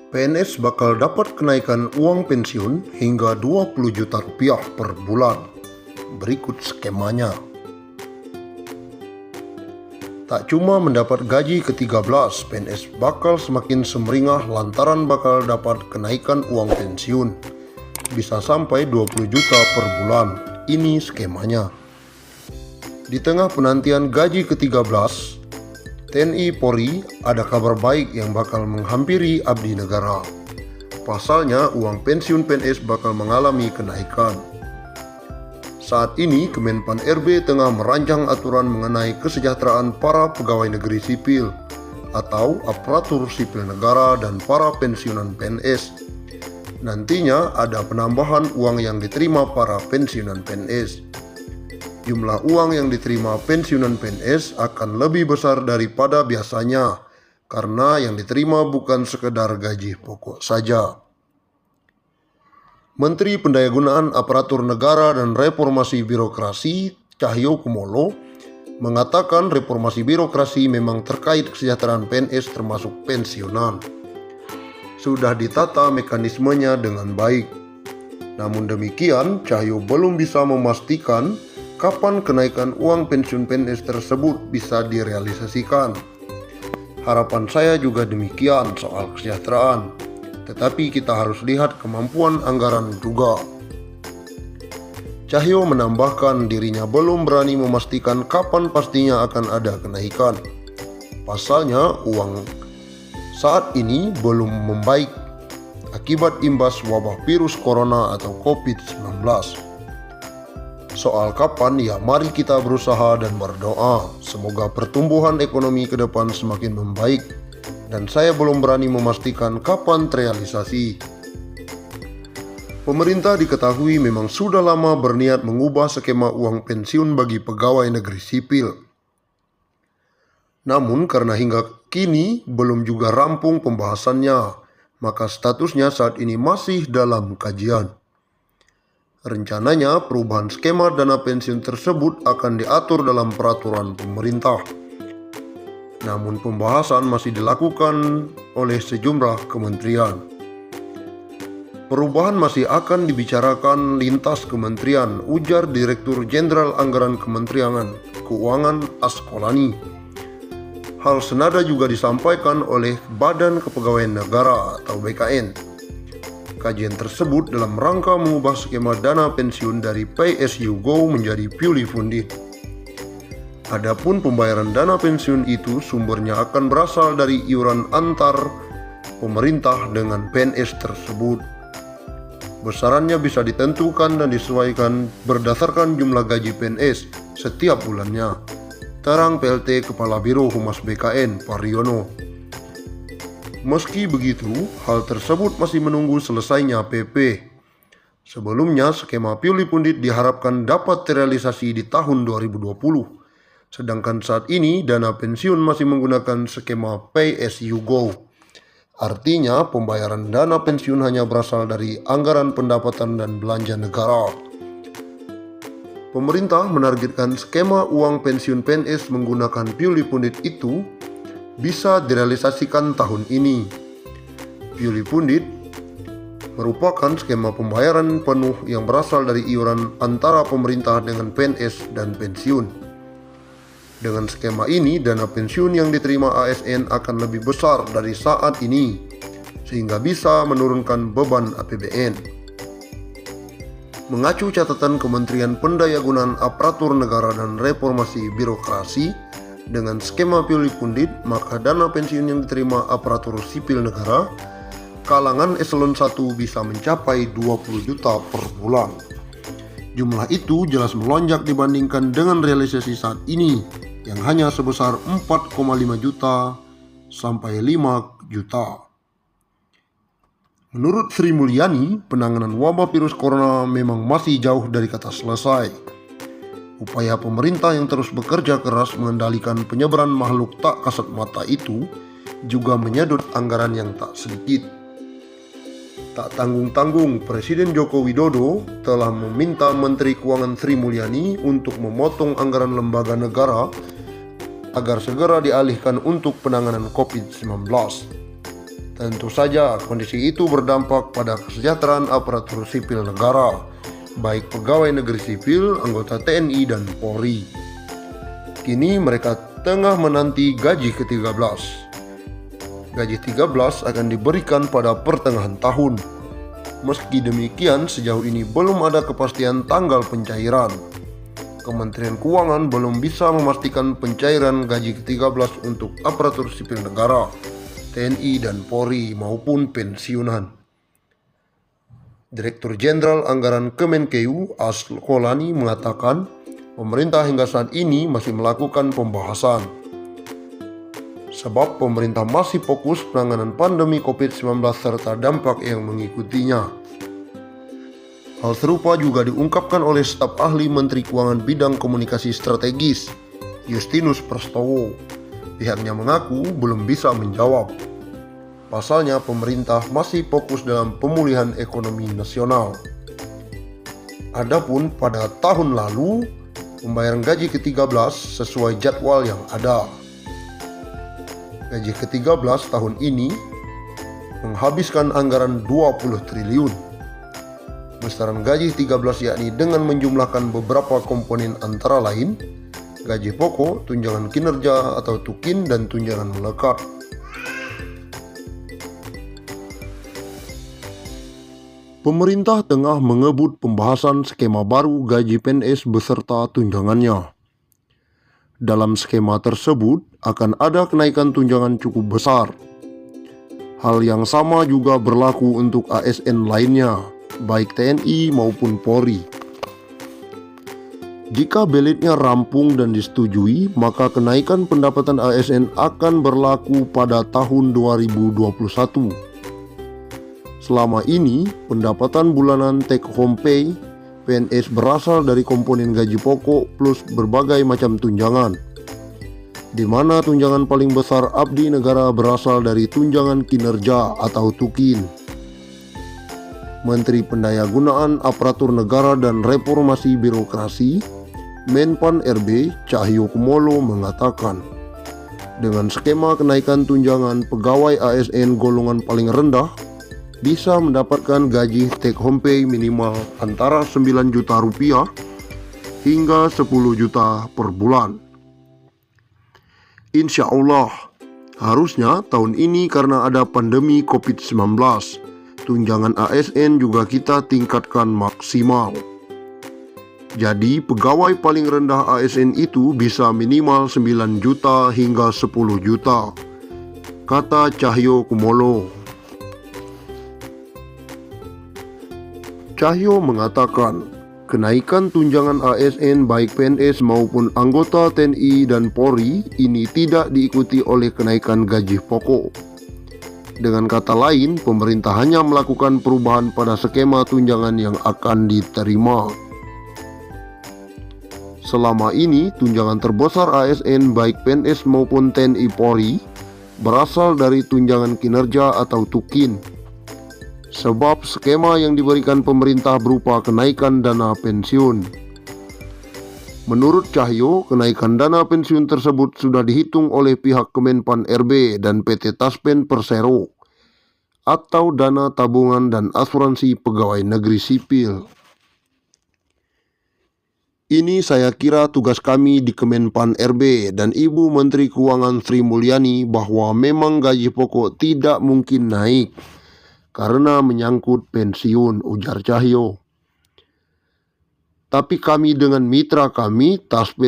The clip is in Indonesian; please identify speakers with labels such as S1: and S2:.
S1: PNS bakal dapat kenaikan uang pensiun hingga 20 juta rupiah per bulan. Berikut skemanya. Tak cuma mendapat gaji ke-13, PNS bakal semakin semeringah lantaran bakal dapat kenaikan uang pensiun. Bisa sampai 20 juta per bulan. Ini skemanya. Di tengah penantian gaji ke-13, TNI Polri ada kabar baik yang bakal menghampiri abdi negara. Pasalnya uang pensiun PNS bakal mengalami kenaikan. Saat ini Kemenpan RB tengah merancang aturan mengenai kesejahteraan para pegawai negeri sipil atau aparatur sipil negara dan para pensiunan PNS. Nantinya ada penambahan uang yang diterima para pensiunan PNS. Jumlah uang yang diterima pensiunan PNS akan lebih besar daripada biasanya karena yang diterima bukan sekedar gaji pokok saja. Menteri Pendayagunaan Aparatur Negara dan Reformasi Birokrasi Cahyokumolo mengatakan reformasi birokrasi memang terkait kesejahteraan PNS termasuk pensiunan. Sudah ditata mekanismenya dengan baik. Namun demikian, Cahyo belum bisa memastikan kapan kenaikan uang pensiun PNS tersebut bisa direalisasikan. Harapan saya juga demikian soal kesejahteraan, tetapi kita harus lihat kemampuan anggaran juga. Cahyo menambahkan dirinya belum berani memastikan kapan pastinya akan ada kenaikan. Pasalnya uang saat ini belum membaik akibat imbas wabah virus corona atau COVID-19. Soal kapan, ya mari kita berusaha dan berdoa. Semoga pertumbuhan ekonomi ke depan semakin membaik dan saya belum berani memastikan kapan terrealisasi. Pemerintah diketahui memang sudah lama berniat mengubah skema uang pensiun bagi pegawai negeri sipil. Namun karena hingga kini belum juga rampung pembahasannya, maka statusnya saat ini masih dalam kajian. Rencananya perubahan skema dana pensiun tersebut akan diatur dalam peraturan pemerintah. Namun pembahasan masih dilakukan oleh sejumlah kementerian. Perubahan masih akan dibicarakan lintas kementerian, ujar Direktur Jenderal Anggaran Kementerian Keuangan Askolani. Hal senada juga disampaikan oleh Badan Kepegawaian Negara atau BKN. Kajian tersebut dalam rangka mengubah skema dana pensiun dari Pay as you go menjadi purely funded. Adapun pembayaran dana pensiun itu sumbernya akan berasal dari iuran antar pemerintah dengan PNS tersebut. Besarannya bisa ditentukan dan disesuaikan berdasarkan jumlah gaji PNS setiap bulannya. Terang PLT Kepala Biro Humas BKN Pariono. Meski begitu, hal tersebut masih menunggu selesainya PP. Sebelumnya, skema purely funded diharapkan dapat terrealisasi di tahun 2020. Sedangkan saat ini, dana pensiun masih menggunakan skema Pay as you go. Artinya, pembayaran dana pensiun hanya berasal dari anggaran pendapatan dan belanja negara. Pemerintah menargetkan skema uang pensiun PNS menggunakan purely funded itu bisa direalisasikan tahun ini. Purely funded merupakan skema pembayaran penuh yang berasal dari iuran antara pemerintah dengan PNS dan pensiun. Dengan skema ini, dana pensiun yang diterima ASN akan lebih besar dari saat ini, sehingga bisa menurunkan beban APBN. Mengacu catatan Kementerian Pendayagunaan Aparatur Negara dan Reformasi Birokrasi, dengan skema purely funded, maka dana pensiun yang diterima aparatur sipil negara kalangan eselon 1 bisa mencapai 20 juta per bulan. Jumlah itu jelas melonjak dibandingkan dengan realisasi saat ini yang hanya sebesar 4,5 juta sampai 5 juta. Menurut Sri Mulyani, penanganan wabah virus corona memang masih jauh dari kata selesai. Upaya pemerintah yang terus bekerja keras mengendalikan penyebaran makhluk tak kasat mata itu juga menyedot anggaran yang tak sedikit. Tak tanggung-tanggung, Presiden Joko Widodo telah meminta Menteri Keuangan Sri Mulyani untuk memotong anggaran lembaga negara agar segera dialihkan untuk penanganan COVID-19. Tentu saja kondisi itu berdampak pada kesejahteraan aparatur sipil negara, baik pegawai negeri sipil, anggota TNI, dan Polri. Kini mereka tengah menanti gaji ke-13. Gaji 13 akan diberikan pada pertengahan tahun. Meski demikian, sejauh ini belum ada kepastian tanggal pencairan. Kementerian Keuangan belum bisa memastikan pencairan gaji ke-13 untuk aparatur sipil negara, TNI dan Polri maupun pensiunan. Direktur Jenderal Anggaran Kemenkeu Askolani mengatakan pemerintah hingga saat ini masih melakukan pembahasan. Sebab pemerintah masih fokus penanganan pandemi COVID-19 serta dampak yang mengikutinya. Hal serupa juga diungkapkan oleh staf ahli Menteri Keuangan bidang komunikasi strategis, Justinus Prastowo. Pihaknya mengaku belum bisa menjawab. Pasalnya pemerintah masih fokus dalam pemulihan ekonomi nasional. Adapun pada tahun lalu, pembayaran gaji ke-13 sesuai jadwal yang ada. Gaji ke-13 tahun ini menghabiskan anggaran 20 triliun. Besaran gaji 13 yakni dengan menjumlahkan beberapa komponen antara lain gaji pokok, tunjangan kinerja atau tukin, dan tunjangan melekat. Pemerintah tengah mengebut pembahasan skema baru gaji PNS beserta tunjangannya. Dalam skema tersebut akan ada kenaikan tunjangan cukup besar. Hal yang sama juga berlaku untuk ASN lainnya, baik TNI maupun Polri. Jika belitnya rampung dan disetujui, maka kenaikan pendapatan ASN akan berlaku pada tahun 2021. Selama ini, pendapatan bulanan take home pay PNS berasal dari komponen gaji pokok plus berbagai macam tunjangan, di mana tunjangan paling besar abdi negara berasal dari tunjangan kinerja atau tukin. Menteri Pendayagunaan Aparatur Negara dan Reformasi Birokrasi Menpan RB Cahyokumolo mengatakan, dengan skema kenaikan tunjangan pegawai ASN golongan paling rendah bisa mendapatkan gaji take home pay minimal antara 9 juta rupiah hingga 10 juta per bulan. Insya Allah, harusnya tahun ini karena ada pandemi COVID-19, tunjangan ASN juga kita tingkatkan maksimal. Jadi pegawai paling rendah ASN itu bisa minimal 9 juta hingga 10 juta, kata Cahyokumolo. Cahyo mengatakan, kenaikan tunjangan ASN baik PNS maupun anggota TNI dan Polri ini tidak diikuti oleh kenaikan gaji pokok. Dengan kata lain, pemerintah hanya melakukan perubahan pada skema tunjangan yang akan diterima. Selama ini, tunjangan terbesar ASN baik PNS maupun TNI Polri berasal dari tunjangan kinerja atau tukin. Sebab skema yang diberikan pemerintah berupa kenaikan dana pensiun. Menurut Cahyo, kenaikan dana pensiun tersebut sudah dihitung oleh pihak Kemenpan RB dan PT Taspen Persero atau dana tabungan dan asuransi pegawai negeri sipil. Ini saya kira tugas kami di Kemenpan RB dan Ibu Menteri Keuangan Sri Mulyani bahwa memang gaji pokok tidak mungkin naik karena menyangkut pensiun, ujar Cahyo. Tapi kami dengan mitra kami, Taspen